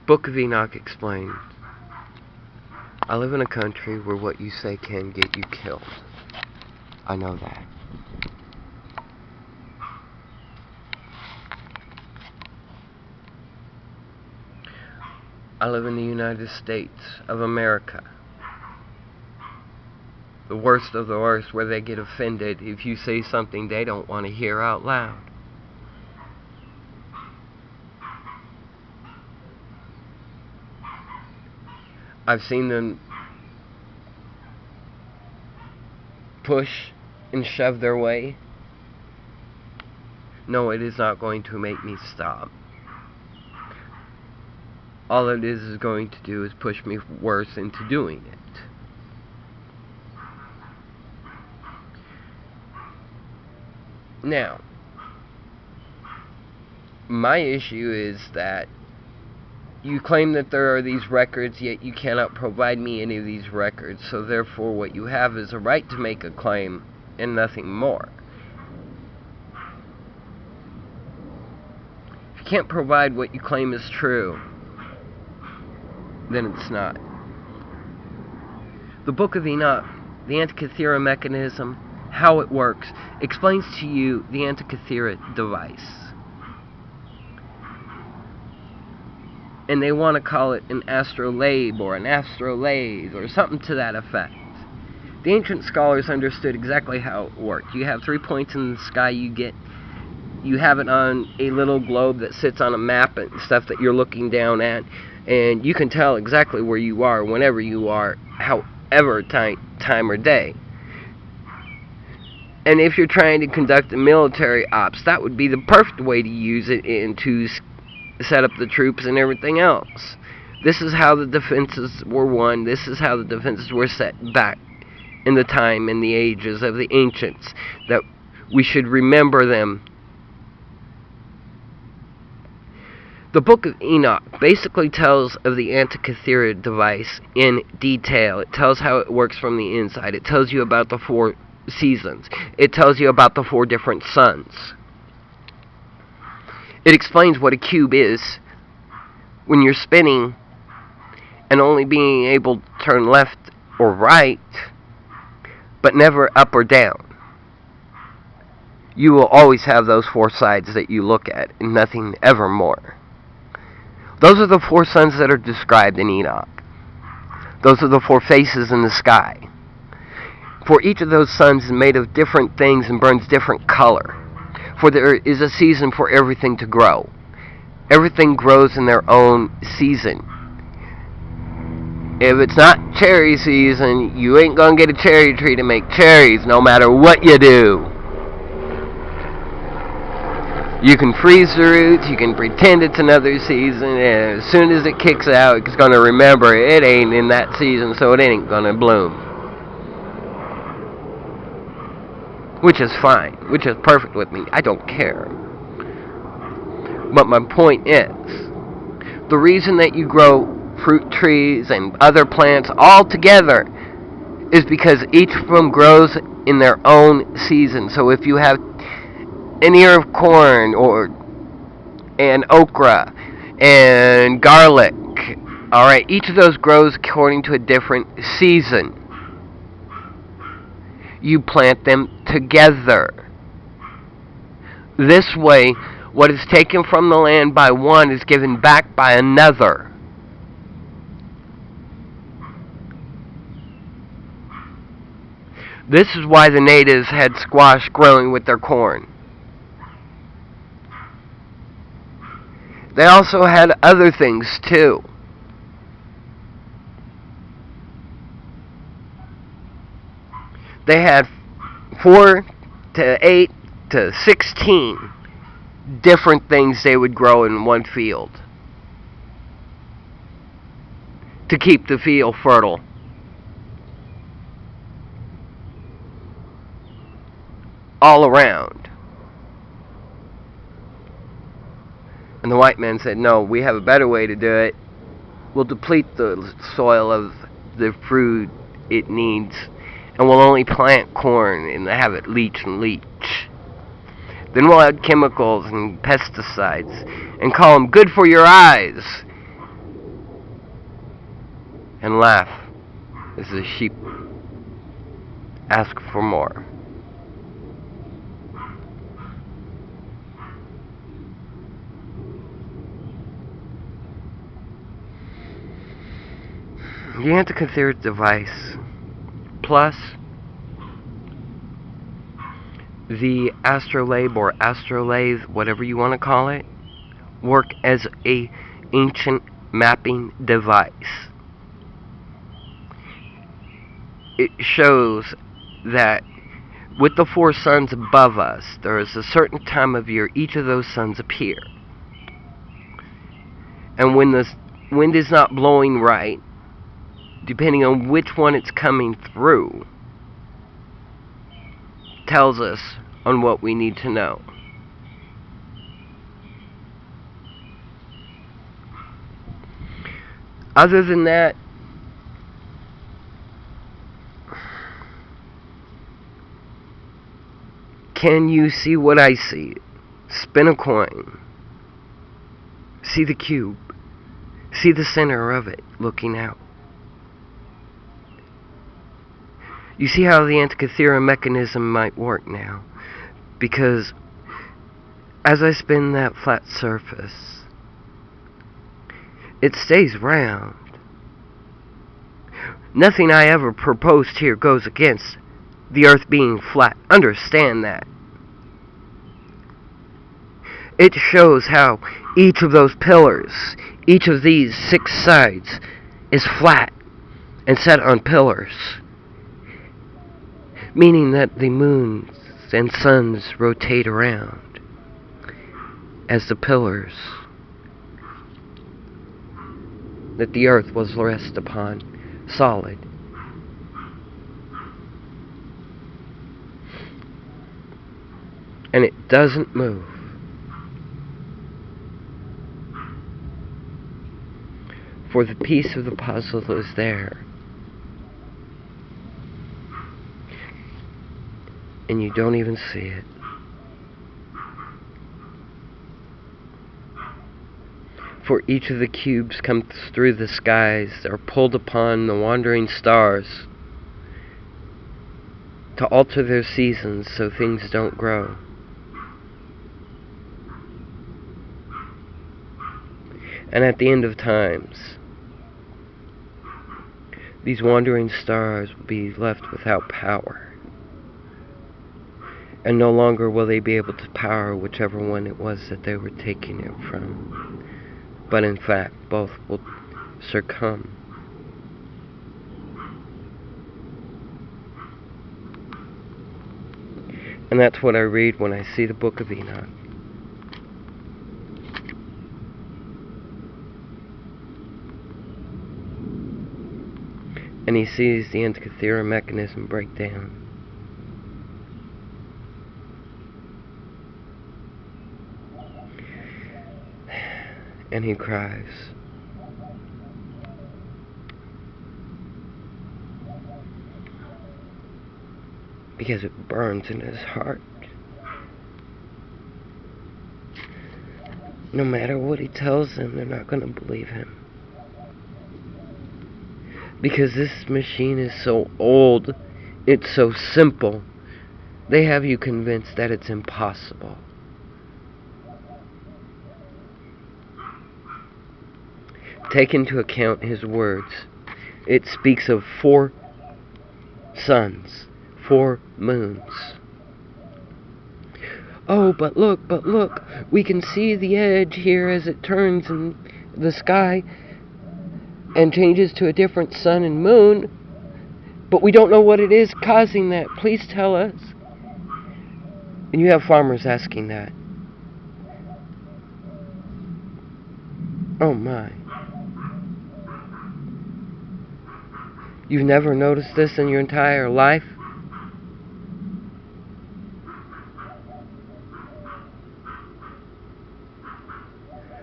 Book of Enoch explains, I live in a country where what you say can get you killed. I know that. I live in the United States of America. The worst of the worst, where they get offended if you say something they don't want to hear out loud. I've seen them push and shove their way. No, it is not going to make me stop. All it is going to do is push me worse into doing it. Now, my issue is that you claim that there are these records, yet you cannot provide me any of these records, so therefore what you have is a right to make a claim and nothing more. If you can't provide what you claim is true, then it's not. The Book of Enoch, the Antikythera mechanism, how it works, explains to you the Antikythera device. And they want to call it an astrolabe or an astrolabe or something to that effect. The ancient scholars understood exactly how it worked. You have 3 points in the sky, you have it on a little globe that sits on a map and stuff that you're looking down at, and you can tell exactly where you are whenever you are, however time or day. And if you're trying to conduct a military ops, that would be the perfect way to use it and to set up the troops and everything else. This is how the defenses were won. This is how the defenses were set back in the time and the ages of the ancients, that we should remember them. The Book of Enoch basically tells of the Antikythera device in detail. It tells how it works from the inside. It tells you about the 4 seasons. It tells you about the 4 different suns. It explains what a cube is when you're spinning and only being able to turn left or right, but never up or down. You will always have those 4 sides that you look at, and nothing ever more. Those are the 4 suns that are described in Enoch. Those are the 4 faces in the sky. For each of those suns is made of different things and burns different color. For there is a season for everything to grow. Everything grows in their own season. If it's not cherry season, you ain't gonna get a cherry tree to make cherries no matter what you do. You can freeze the roots, you can pretend it's another season, and as soon as it kicks out, it's gonna remember it ain't in that season, so it ain't gonna bloom. Which is fine, which is perfect with me. I don't care. But my point is, the reason that you grow fruit trees and other plants all together is because each of them grows in their own season. So if you have an ear of corn and okra and garlic, alright, each of those grows according to a different season. You plant them together. This way, what is taken from the land by one is given back by another. This is why the natives had squash growing with their corn. They also had other things too. They had 4 to 8 to 16 different things they would grow in one field to keep the field fertile. All around. And the white man said, no, we have a better way to do it. We'll deplete the soil of the food it needs, and we'll only plant corn and have it leach and leach. Then we'll add chemicals and pesticides and call them good for your eyes. and laugh as the sheep ask for more. The Antikythera device plus the astrolabe or astrolabe, whatever you want to call it, work as a ancient mapping device. It shows that with the 4 suns above us, there is a certain time of year each of those suns appear. And when the wind is not blowing right, depending on which one it's coming through, tells us on what we need to know. Other than that, can you see what I see? Spin a coin. See the cube. See the center of it looking out. You see how the Antikythera mechanism might work now. Because as I spin that flat surface, it stays round. Nothing I ever proposed here goes against the earth being flat. Understand that. It shows how each of those pillars, each of these 6 sides, is flat and set on pillars. Meaning that the moons and suns rotate around as the pillars that the earth was rest upon, solid. And it doesn't move. For the piece of the puzzle is there. And you don't even see it. For each of the cubes comes through the skies, are pulled upon the wandering stars to alter their seasons so things don't grow. And at the end of times, these wandering stars will be left without power. And no longer will they be able to power whichever one it was that they were taking it from. But in fact, both will succumb. And that's what I read when I see the book of Enoch. And he sees the Antikythera mechanism break down. And he cries. Because it burns in his heart. No matter what he tells them, they're not going to believe him. Because this machine is so old, it's so simple, they have you convinced that it's impossible. Take into account his words. It speaks of 4 suns, 4 moons. Oh, but look, we can see the edge here as it turns in the sky and changes to a different sun and moon, but we don't know what it is causing that. Please tell us. And you have farmers asking that. Oh my. You've never noticed this in your entire life?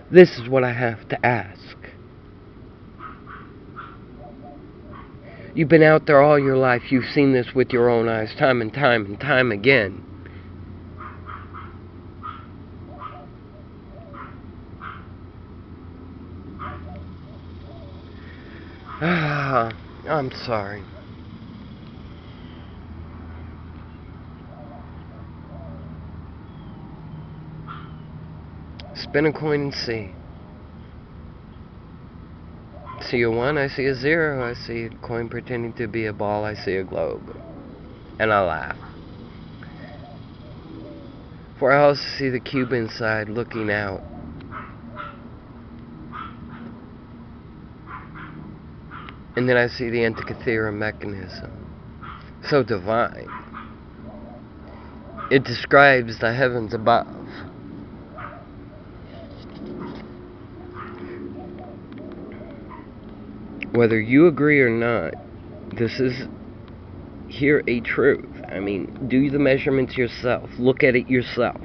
This is what I have to ask. You've been out there all your life. You've seen this with your own eyes time and time again. I'm sorry. Spin a coin and see. See a 1, I see a 0, I see a coin pretending to be a ball, I see a globe. And I laugh. For I also see the cube inside looking out. And then I see the Antikythera mechanism. So divine. It describes the heavens above. Whether you agree or not, this is here a truth. I mean, do the measurements yourself. Look at it yourself.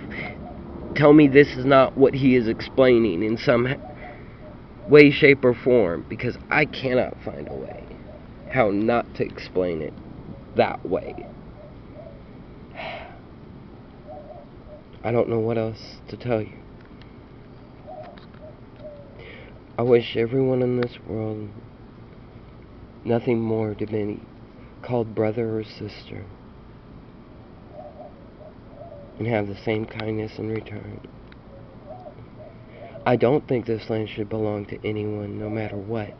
Tell me this is not what he is explaining in some way, shape, or form, because I cannot find a way how not to explain it that way. I don't know what else to tell you. I wish everyone in this world nothing more to be called brother or sister, and have the same kindness in return. I don't think this land should belong to anyone, no matter what.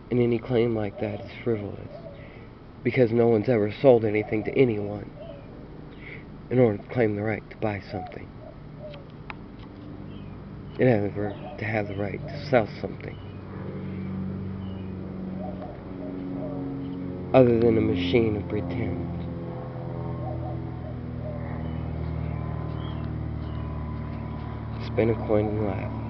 And any claim like that is frivolous, because no one's ever sold anything to anyone in order to claim the right to buy something, and ever to have the right to sell something, other than a machine of pretend. Spin a coin and laugh.